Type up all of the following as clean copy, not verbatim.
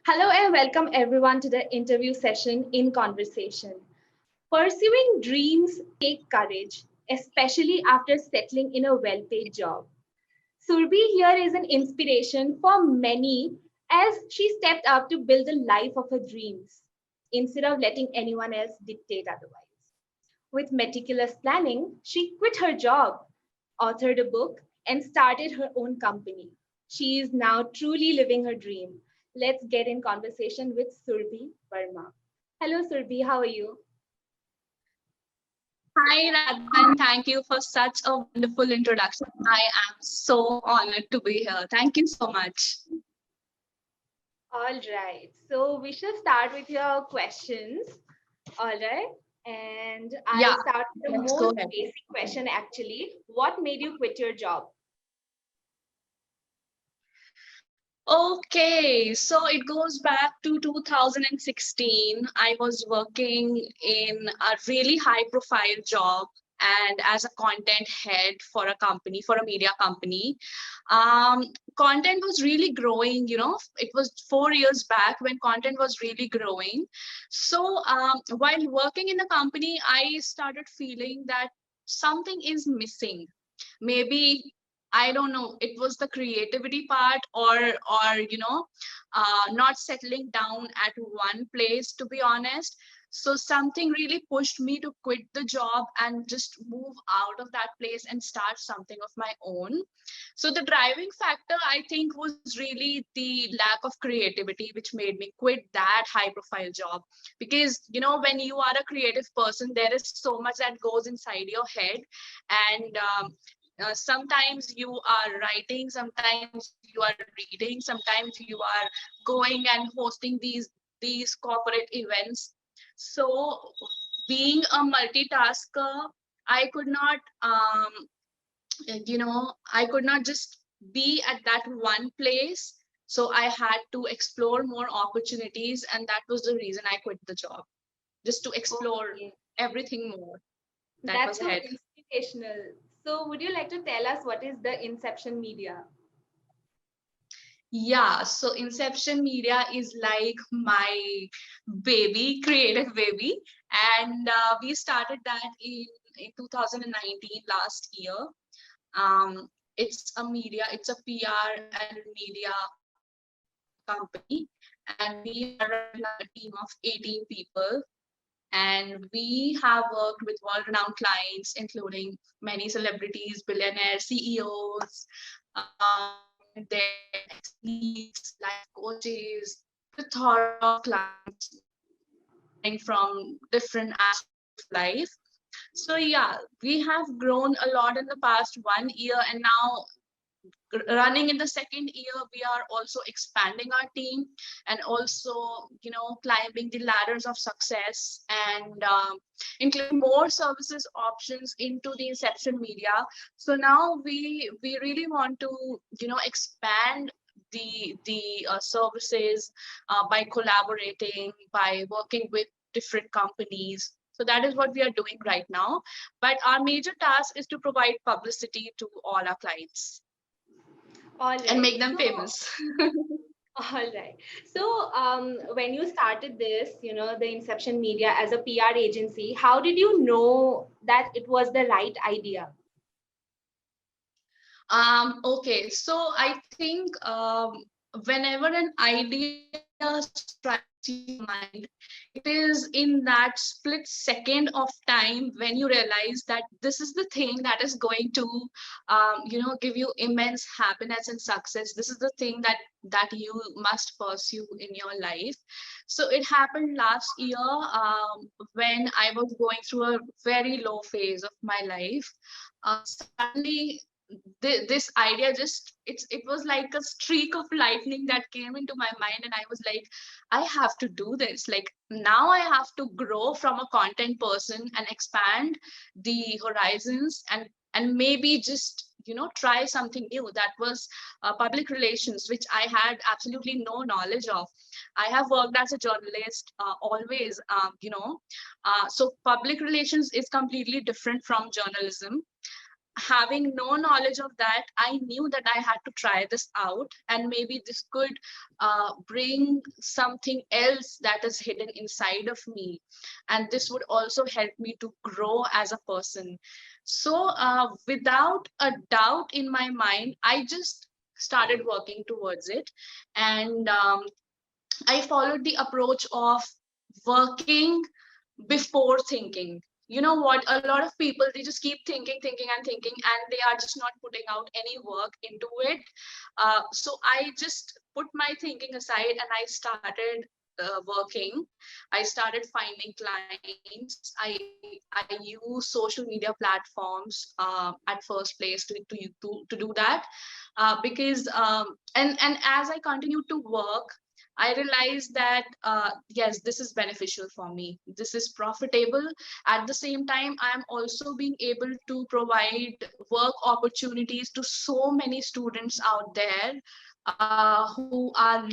Hello and welcome everyone to the interview session in Conversation. Pursuing dreams take courage, especially after settling in a well-paid job. Surbi here is an inspiration for many as she stepped up to build the life of her dreams instead of letting anyone else dictate otherwise. With meticulous planning, she quit her job, authored a book, and started her own company. She is now truly living her dream. Let's get in conversation with Surabhi Verma. Hello, Surabhi. How are you? Hi, Radhan. Thank you for such a wonderful introduction. I am so honored to be here. Thank you so much. All right. So we should start with your questions. All right. And I'll Yeah, start with the let's go most ahead. basic question actually. What made you quit your job? Okay, so it goes back to 2016. I was working in a really high profile job and as a content head for a company, for a media company. Um, Content was really growing, it was 4 years back when content was really growing. So while working in the company, I started feeling that something is missing. Maybe I don't know, it was the creativity part or not settling down at one place, to be honest. So something really pushed me to quit the job and just move out of that place and start something of my own. So the driving factor, I think, was really the lack of creativity, which made me quit that high profile job. Because, when you are a creative person, there is so much that goes inside your head. And sometimes you are writing, sometimes you are reading, sometimes you are going and hosting these corporate events. So being a multitasker, I could not I could not just be at that one place. So I had to explore more opportunities, and that was the reason I quit the job, just to explore Okay. everything more that That's was so ahead. inspirational. So would you like to tell us what is the Inception Media? Yeah, so Inception Media is like my baby, creative baby. And we started that in 2019, last year. It's a media, it's a PR and media company. And we are right now a team of 18 people. And we have worked with world-renowned clients, including many celebrities, billionaires, CEOs, their ex-colleagues, life coaches, plethora of clients ranging from different aspects of life. So yeah, we have grown a lot in the past 1 year, and now running in the second year, we are also expanding our team and also climbing the ladders of success and including more services options into the Inception Media. So now we really want to expand the services by collaborating, by working with different companies. So that is what we are doing right now, but our major task is to provide publicity to all our clients All and right. make them So famous. all right. So when you started this, the Inception Media as a PR agency, how did you know that it was the right idea? Okay, so I think whenever an idea strikes your mind, it is in that split second of time when you realize that this is the thing that is going to, give you immense happiness and success. This is the thing that you must pursue in your life. So it happened last year when I was going through a very low phase of my life. Suddenly this idea just it was like a streak of lightning that came into my mind, and I was like, I have to do this. Like, now I have to grow from a content person and expand the horizons, and maybe just try something new. That was public relations, which I had absolutely no knowledge of. I have worked as a journalist always, so public relations is completely different from journalism. having no knowledge of that, I knew that I had to try this out, and maybe this could bring something else that is hidden inside of me, and this would also help me to grow as a person. So without a doubt in my mind, I just started working towards it. And I followed the approach of working before thinking. You know what? A lot of people, they just keep thinking, thinking, and thinking, and they are just not putting out any work into it. So I just put my thinking aside and I started working. I started finding clients. I use social media platforms at first place to do that, because and as I continued to work, I realized that yes, this is beneficial for me. This is profitable. At the same time, I'm also being able to provide work opportunities to so many students out there who are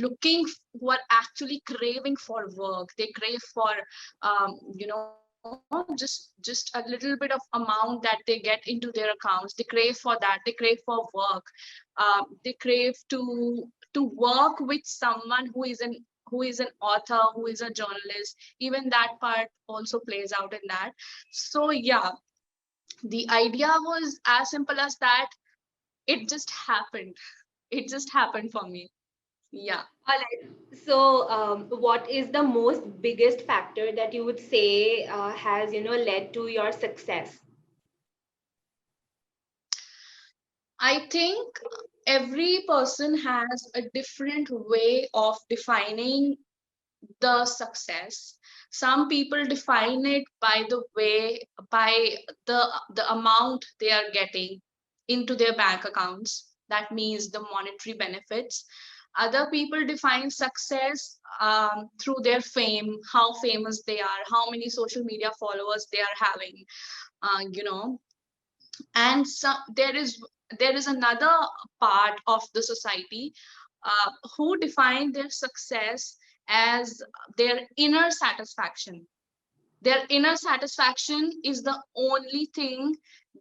actually craving for work. They crave for, just a little bit of amount that they get into their accounts. They crave for that. They crave for work. They crave to work with someone who is an author, who is a journalist. Even that part also plays out in that. So yeah, the idea was as simple as that. It just happened. It just happened for me. Yeah. All right. So, what is the most biggest factor that you would say has, led to your success? I think every person has a different way of defining the success. Some people define it by the amount they are getting into their bank accounts. That means the monetary benefits. Other people define success through their fame, how famous they are, how many social media followers they are having, you know. And so there is another part of the society who define their success as their inner satisfaction. Their inner satisfaction is the only thing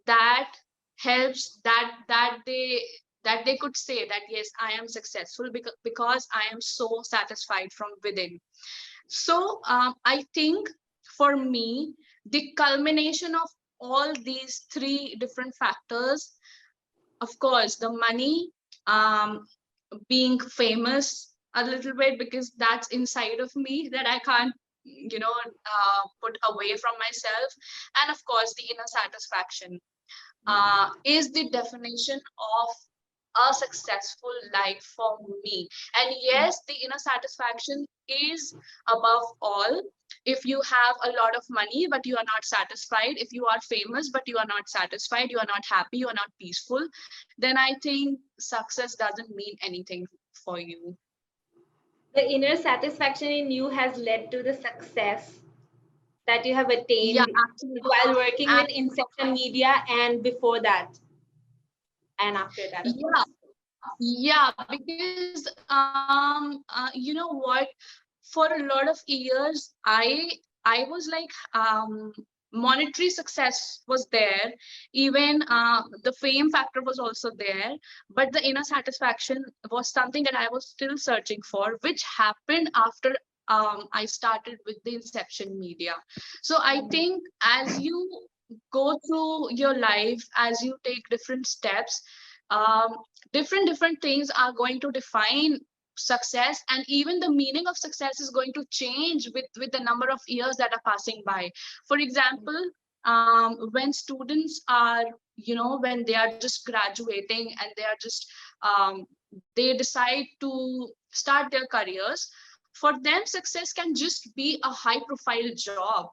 that helps, that they could say that yes, I am successful, because I am so satisfied from within. So I think for me, the culmination of all these three different factors, of course, the money, um, being famous a little bit, because that's inside of me that I can't, put away from myself. And of course, the inner satisfaction is the definition of a successful life for me. And yes, the inner satisfaction is above all. If you have a lot of money but you are not satisfied, if you are famous but you are not satisfied, you are not happy, you are not peaceful, then I think success doesn't mean anything for you. The inner satisfaction in you has led to the success that you have Yeah, attained absolutely. while working with Absolutely. Inception Media and before that and after that, of Yeah, course. yeah, because you know what? For a lot of years, I was like, monetary success was there, even the fame factor was also there, but the inner satisfaction was something that I was still searching for, which happened after I started with the Inception Media. So I think as you go through your life, as you take different steps, um, different things are going to define success, and even the meaning of success is going to change with the number of years that are passing by. For example, when students are, when they are just graduating and they are just they decide to start their careers, for them success can just be a high profile job,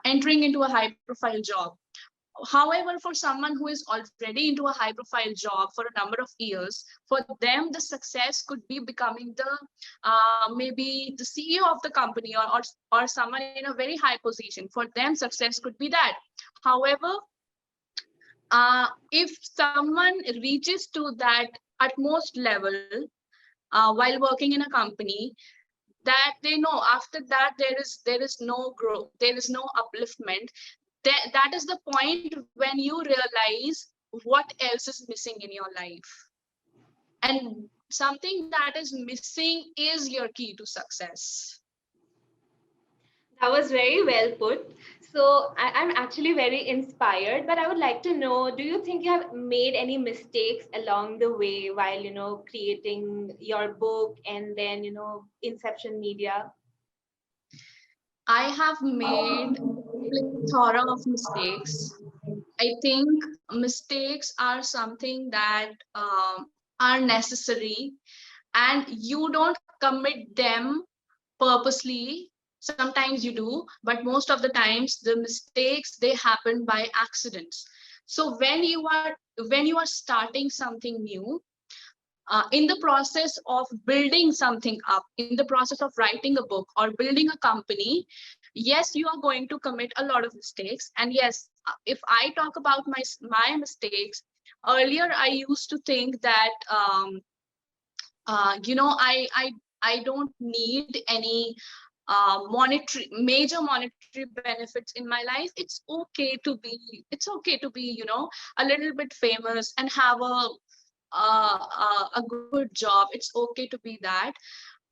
entering into a high profile job. However, for someone who is already into a high profile job for a number of years, for them the success could be becoming the maybe the CEO of the company, or someone in a very high position. For them success could be that. However, if someone reaches to that utmost level while working in a company, that they know after that there is no growth, there is no upliftment. that is the point when you realize what else is missing in your life, and something that is missing is your key to success. That was very well put. So I'm actually very inspired, but I would like to know, do you think you have made any mistakes along the way while, creating your book and then, Inception Media? I have made plethora of mistakes. I think mistakes are something that are necessary, and you don't commit them purposely. Sometimes you do, but most of the times the mistakes, they happen by accidents. So when you are starting something new, in the process of building something up, in the process of writing a book or building a company, yes, you are going to commit a lot of mistakes. And yes, if I talk about my mistakes, earlier I used to think that you know I don't need any monetary major monetary benefits in my life. It's okay to be, you know, a little bit famous and have a good job. It's okay to be that.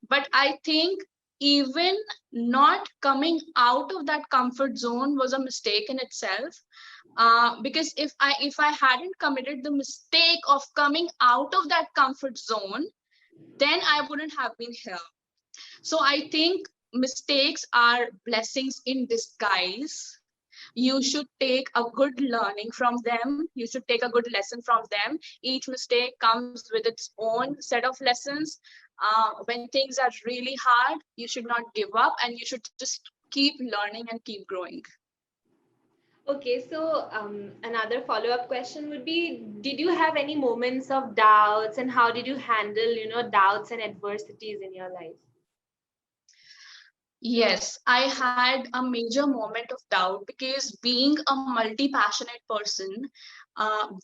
But I think even not coming out of that comfort zone was a mistake in itself. Because if I hadn't committed the mistake of coming out of that comfort zone, then I wouldn't have been here. So I think mistakes are blessings in disguise. You should take a good learning from them. You should take a good lesson from them. Each mistake comes with its own set of lessons. When things are really hard, you should not give up, and you should just keep learning and keep growing. Okay, so another follow-up question would be, did you have any moments of doubts and how did you handle, doubts and adversities in your life? Yes, I had a major moment of doubt because being a multi-passionate person,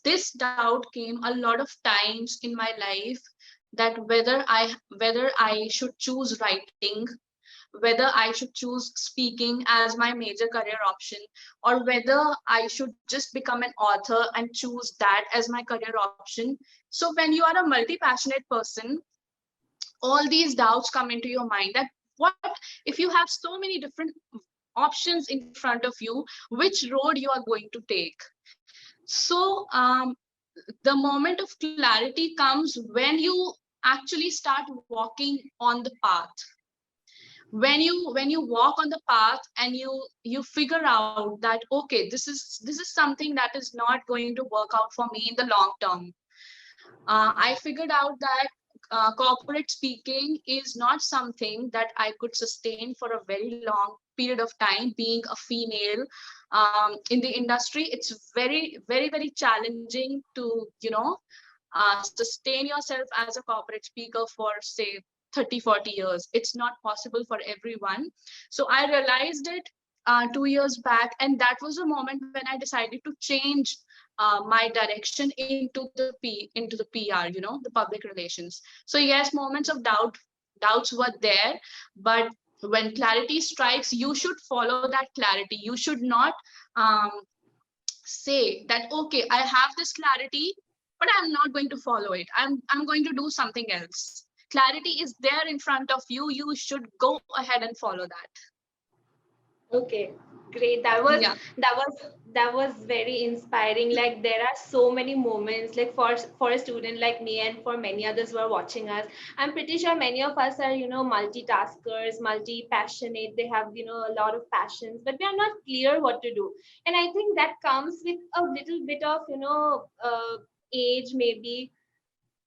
this doubt came a lot of times in my life, that whether I should choose writing, whether I should choose speaking as my major career option, or whether I should just become an author and choose that as my career option. So when you are a multi-passionate person, all these doubts come into your mind, that what if you have so many different options in front of you, which road you are going to take? So the moment of clarity comes when you actually start walking on the path. When you walk on the path and you figure out that, okay, this is something that is not going to work out for me in the long term. I figured out that corporate speaking is not something that I could sustain for a very long period of time. Being a female in the industry, it's very, very, very challenging to, you know, sustain yourself as a corporate speaker for, say, 30, 40 years. It's not possible for everyone. So I realized it 2 years back, and that was a moment when I decided to change my direction into the PR, you know, the public relations. So yes, moments of doubts were there, but when clarity strikes, you should follow that clarity. You should not um, say that, okay, I have this clarity, but I'm not going to follow it. I'm going to do something else. Clarity is there in front of you. You should go ahead and follow that. Okay, great. Yeah. That was very inspiring. Like there are so many moments, like for a student like me and for many others who are watching us. I'm pretty sure many of us are, multitaskers, multi-passionate. They have, a lot of passions, but we are not clear what to do. And I think that comes with a little bit of, age maybe.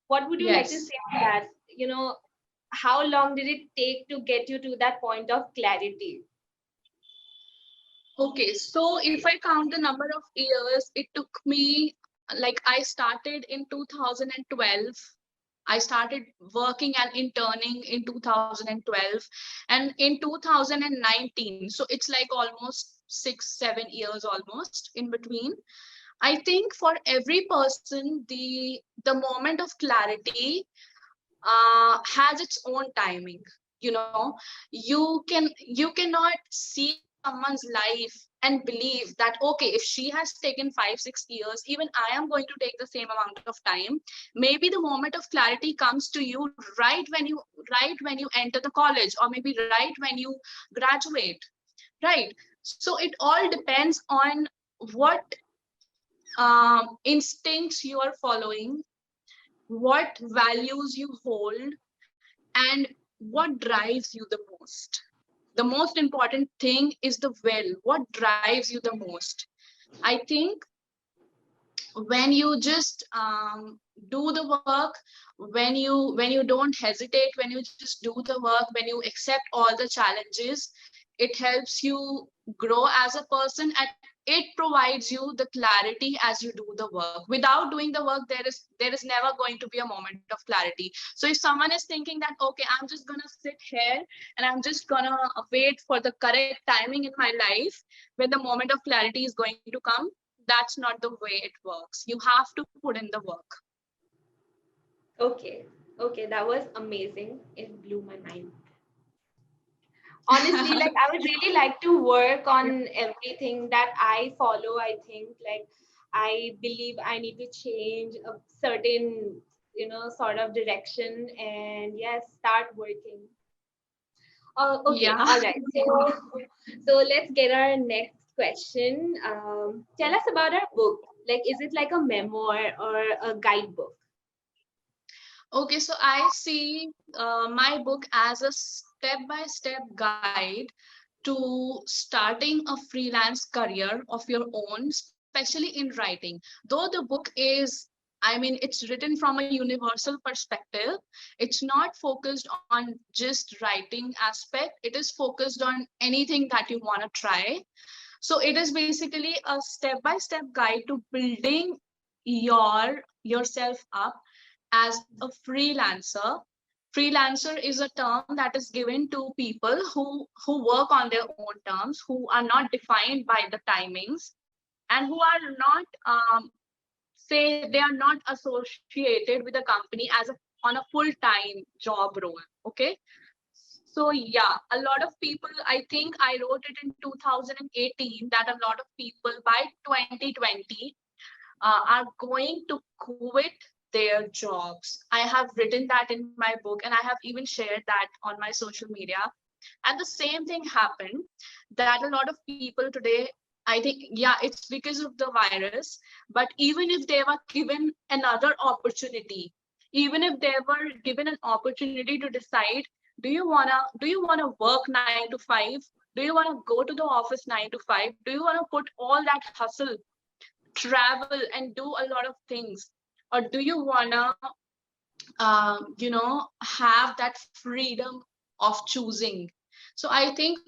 What would you like to Yes. say on that? How long did it take to get you to that point of clarity? Okay, so if I count the number of years, it took me, like, I started in 2012. I started working and interning in 2012, and in 2019. So it's like almost 6, 7 years almost in between. I think for every person, the moment of clarity has its own timing. You know, you cannot see someone's life and believe that, okay, if she has taken 5 6 years, even I am going to take the same amount of time. Maybe the moment of clarity comes to you right when you enter the college, or maybe right when you graduate, right? So it all depends on what instincts you are following, what values you hold, and what drives you the most. The most important thing is the will, what drives you the most. I think when you just do the work, when you don't hesitate, when you just do the work, when you accept all the challenges, it helps you grow as a person, and it provides you the clarity as you do the work. Without doing the work, there is never going to be a moment of clarity. So if someone is thinking that, okay, I'm just gonna sit here and I'm just gonna wait for the correct timing in my life when the moment of clarity is going to come, that's not the way it works. You have to put in the work. Okay, okay, that was amazing. It blew my mind. Honestly, like I would really like to work on everything that I follow. I think like I believe I need to change a certain, sort of direction, and yes, start working. Okay, Yeah. all right. So let's get our next question. Tell us about our book. Like, is it like a memoir or a guidebook? Okay, so I see my book as a step by step guide to starting a freelance career of your own, especially in writing. Though the book is, I mean, it's written from a universal perspective. It's not focused on just writing aspect, it is focused on anything that you want to try. So it is basically a step by step guide to building yourself up as a freelancer. Freelancer is a term that is given to people who work on their own terms, who are not defined by the timings, and who are not say they are not associated with the company as on a full time job role. Okay, so yeah, a lot of people, I think I wrote it in 2018 that a lot of people by 2020 are going to quit their jobs. I have written that in my book, and I have even shared that on my social media. And the same thing happened, that a lot of people today, I think, yeah, it's because of the virus, but even if they were given another opportunity, even if they were given an opportunity to decide, do you wanna work 9 to 5? Do you wanna go to the office 9 to 5? Do you wanna put all that hustle, travel, and do a lot of things, or do you wanna have that freedom of choosing? So I think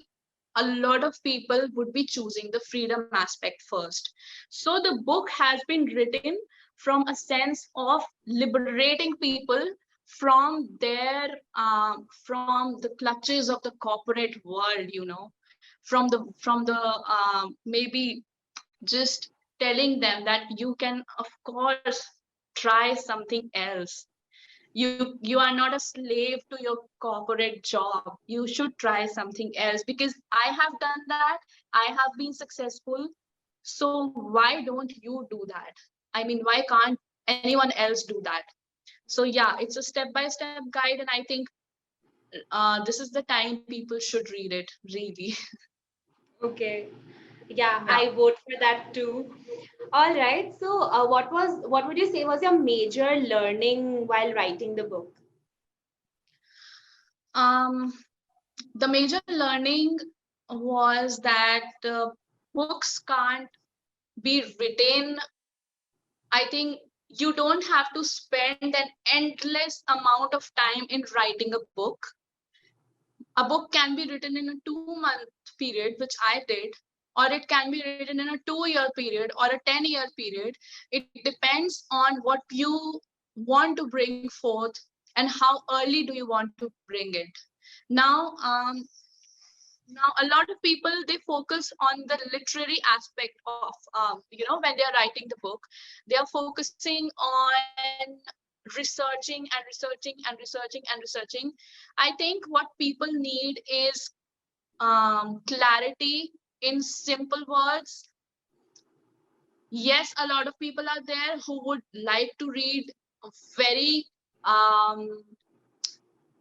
a lot of people would be choosing the freedom aspect first. So the book has been written from a sense of liberating people from the clutches of the corporate world, from the maybe just telling them that you can of course try something else. You are not a slave to your corporate job. You should try something else, because I have done that, I have been successful. So why don't you do that? I mean, why can't anyone else do that? So yeah, it's a step by step guide, and I think this is the time people should read it, really. Okay. Yeah, Yeah. I vote for that too. All right. So, what would you say was your major learning while writing the book? um the major learning was that books can't be written. I think you don't have to spend an endless amount of time in writing a book. A book can be written in a 2 month period, which I did, or it can be written in a 2 year period or a 10-year period. It depends on what you want to bring forth and how early do you want to bring it. Now, now a lot of people, they focus on the literary aspect of when they are writing the book, they are focusing on researching and researching and researching and researching. I think what people need is clarity, in simple words, yes, a lot of people are there who would like to read very, um,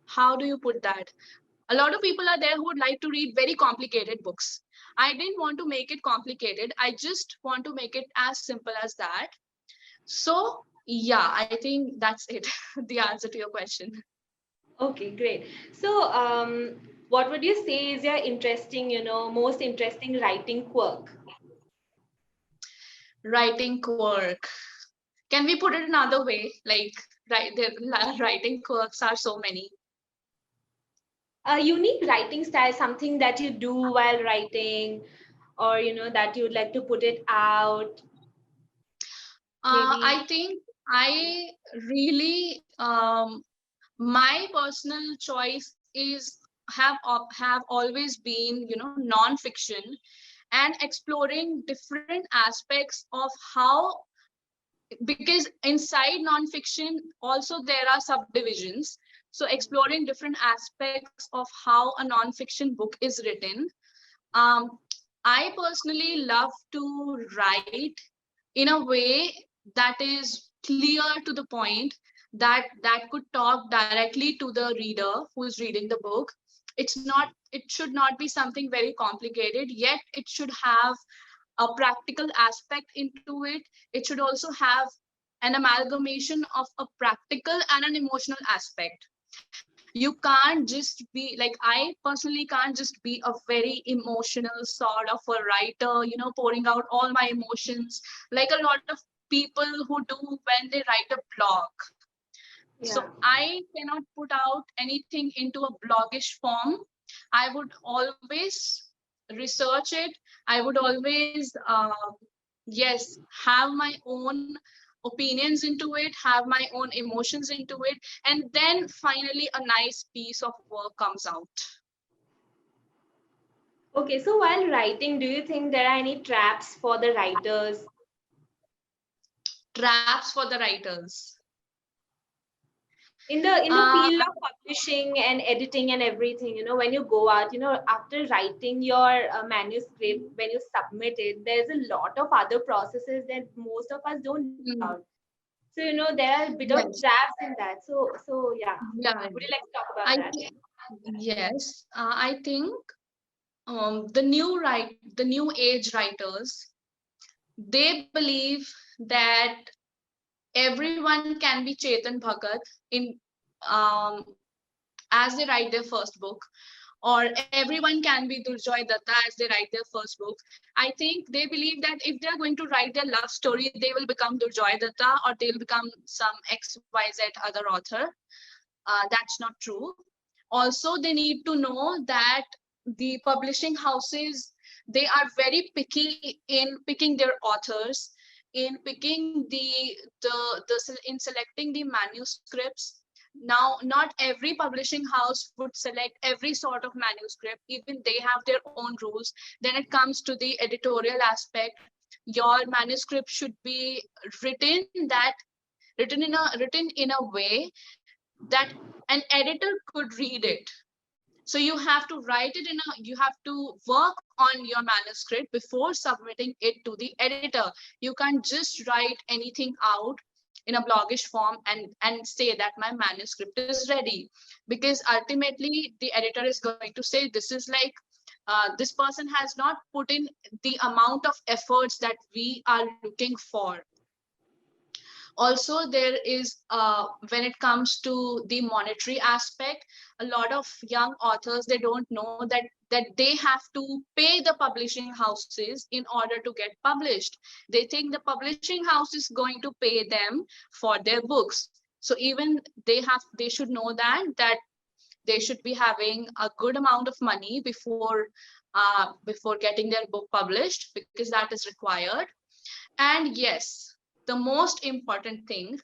how do you put that? A lot of people are there who would like to read very complicated books. I didn't want to make it complicated. I just want to make it as simple as that. So, yeah, I think that's it. The answer to your question. Okay, great. So, what would you say is your interesting, most interesting writing quirk? Writing quirk. Can we put it another way? Like, writing quirks are so many. A unique writing style, something that you do while writing, or that you'd like to put it out, maybe. I think I really, my personal choice is have always been, non-fiction, and exploring different aspects of how, because inside nonfiction also there are subdivisions. So exploring different aspects of how a nonfiction book is written. um, I personally love to write in a way that is clear to the point, that could talk directly to the reader who is reading the book. It should not be something very complicated, yet it should have a practical aspect into it. It should also have an amalgamation of a practical and an emotional aspect. You can't just be like, I personally can't just be a very emotional sort of a writer, pouring out all my emotions like a lot of people who do when they write a blog. So Yeah. I cannot put out anything into a bloggish form. I would always research it. I would always, yes, have my own opinions into it, have my own emotions into it, and then finally a nice piece of work comes out. Okay, so while writing, do you think there are any traps for the writers? Traps for the writers. In the Uh, field of publishing and editing and everything, when you go out, after writing your manuscript, when you submit it, there's a lot of other processes that most of us don't know mm, about. So, there are a bit of yes, traps in that. So yeah. yeah, Would you like to talk about I that? think, yes, I think, the new age writers, they believe that everyone can be Chetan Bhagat in, um, as they write their first book, or everyone can be Durjoy Datta as they write their first book. I think they believe that if they're going to write their love story, they will become Durjoy Datta, or they'll become some XYZ other author. That's not true. Also, they need to know that the publishing houses, they are very picky in picking their authors, in picking in selecting the manuscripts. Now, not every publishing house would select every sort of manuscript. Even they have their own rules. Then it comes to the editorial aspect. Your manuscript should be written that written in a way that an editor could read it. So you have to write it you have to work on your manuscript before submitting it to the editor. You can't just write anything out in a bloggish form and say that my manuscript is ready, because ultimately the editor is going to say, this is like, this person has not put in the amount of efforts that we are looking for. Also, there is, when it comes to the monetary aspect, a lot of young authors, they don't know that they have to pay the publishing houses in order to get published. They think the publishing house is going to pay them for their books. So even they should know that they should be having a good amount of money before getting their book published, because that is required. And yes, the most important thing,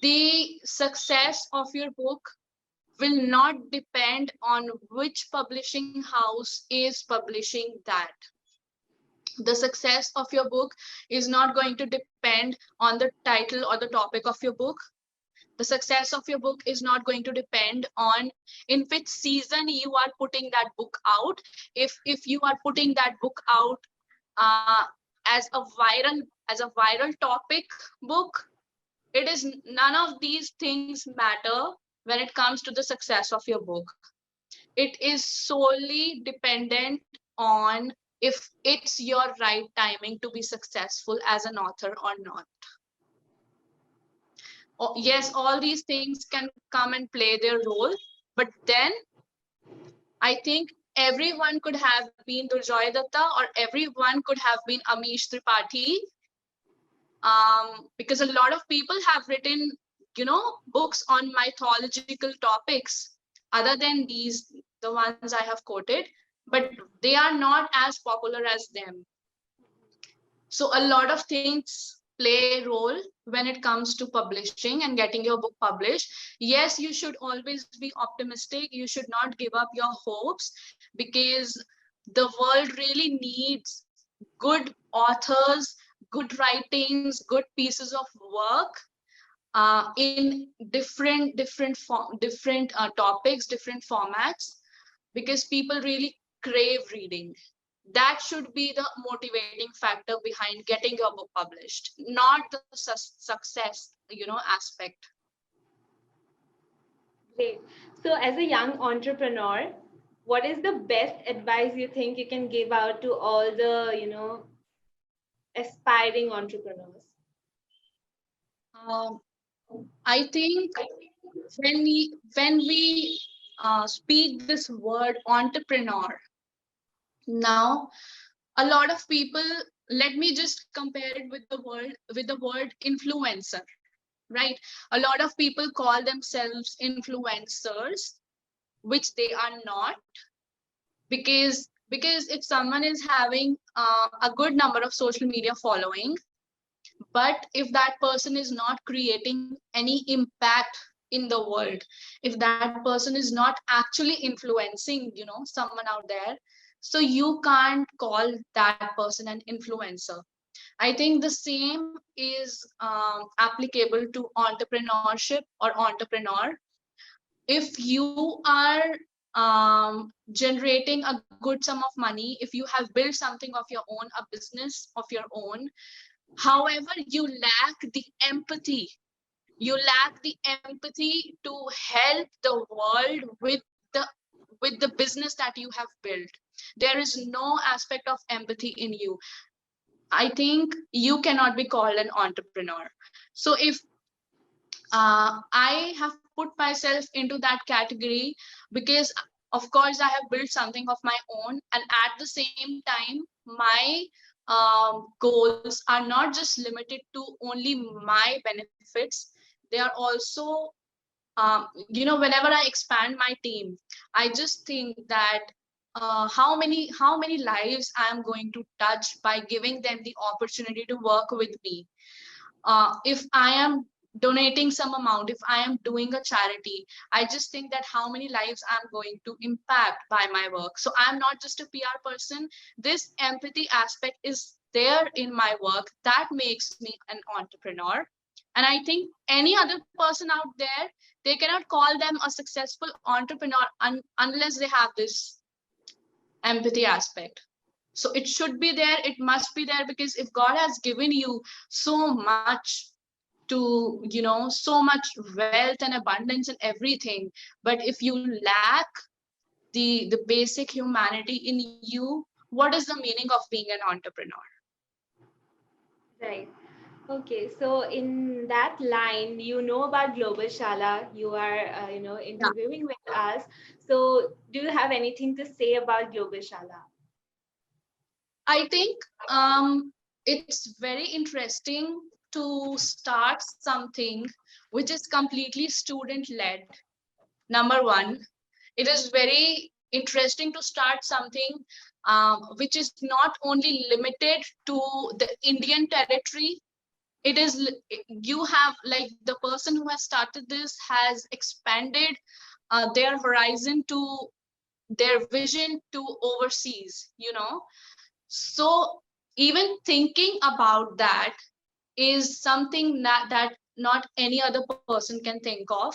the success of your book will not depend on which publishing house is publishing that. The success of your book is not going to depend on the title or the topic of your book. The success of your book is not going to depend on in which season you are putting that book out. If you are putting that book out uh, as a viral topic book, it is none of these things matter when it comes to the success of your book. It is solely dependent on if it's your right timing to be successful as an author or not. Yes, all these things can come and play their role, but then I think everyone could have been Durjoy Datta, or everyone could have been Amish Tripathi, because a lot of people have written, books on mythological topics other than these, the ones I have quoted, but they are not as popular as them. So a lot of things play a role when it comes to publishing and getting your book published. Yes, you should always be optimistic. You should not give up your hopes, because the world really needs good authors, good writings, good pieces of work in different topics, different formats, because people really crave reading. That should be the motivating factor behind getting your book published, not the success, aspect. Great. So, as a young entrepreneur, what is the best advice you think you can give out to all the, aspiring entrepreneurs? um, I think when we speak this word entrepreneur, now a lot of people, let me just compare it with the word influencer, right? A lot of people call themselves influencers, which they are not, because if someone is having a good number of social media following, but if that person is not creating any impact in the world, if that person is not actually influencing, someone out there, so you can't call that person an influencer. I think the same is applicable to entrepreneurship or entrepreneur. If you are generating a good sum of money, if you have built something of your own, a business of your own, however, you lack the empathy. You lack the empathy to help the world the with the business that you have built. There is no aspect of empathy in you. I think you cannot be called an entrepreneur. So if I have put myself into that category, because of course I have built something of my own, and at the same time my goals are not just limited to only my benefits. They are also, whenever I expand my team, I just think that how many lives I am going to touch by giving them the opportunity to work with me. If I am donating some amount, if I am doing a charity, I just think that how many lives I'm going to impact by my work. So I'm not just a PR person. This empathy aspect is there in my work that makes me an entrepreneur. And I think any other person out there, they cannot call them a successful entrepreneur unless they have this empathy aspect. So it should be there, it must be there, because if God has given you so much, to so much wealth and abundance and everything, but if you lack the basic humanity in you, what is the meaning of being an entrepreneur? Right. Okay. So, in that line, you know about GlobalShala. You are, Yeah, interviewing with us. So, do you have anything to say about GlobalShala? I think it's very interesting to start something which is completely student led. Number one, it is very interesting to start something which is not only limited to the Indian territory. It is you have, like, the person who has started this has expanded their horizon to their vision to overseas. So even thinking about that is something that not any other person can think of.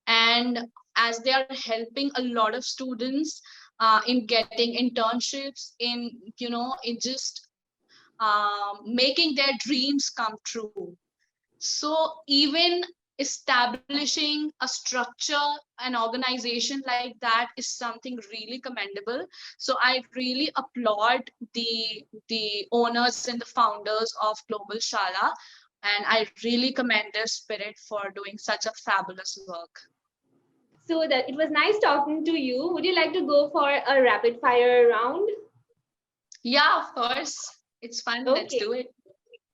And as they are helping a lot of students in getting internships, in in just making their dreams come true. So even establishing a structure, an organization like that is something really commendable. So I really applaud the owners and the founders of Global Shala, and I really commend their spirit for doing such a fabulous work. So that it was nice talking to you. Would you like to go for a rapid fire round? Yeah, of course. It's fun. Let's Okay. do it.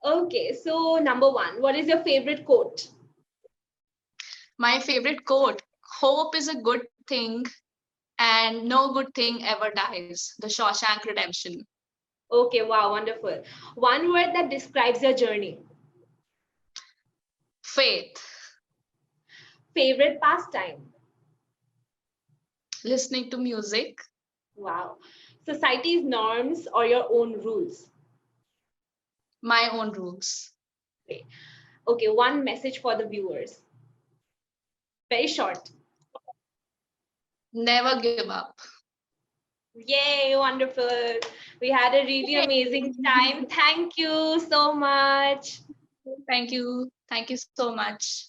Okay. So number one, what is your favorite quote? My favorite quote: hope is a good thing and no good thing ever dies. The Shawshank Redemption. Okay. Wow. Wonderful. One word that describes your journey. Faith. Favorite pastime. Listening to music. Wow. Society's norms or your own rules. My own rules. Okay. Okay. One message for the viewers. Very short. Never give up. Yay. Wonderful. We had a really amazing time. Thank you so much. Thank you. Thank you so much.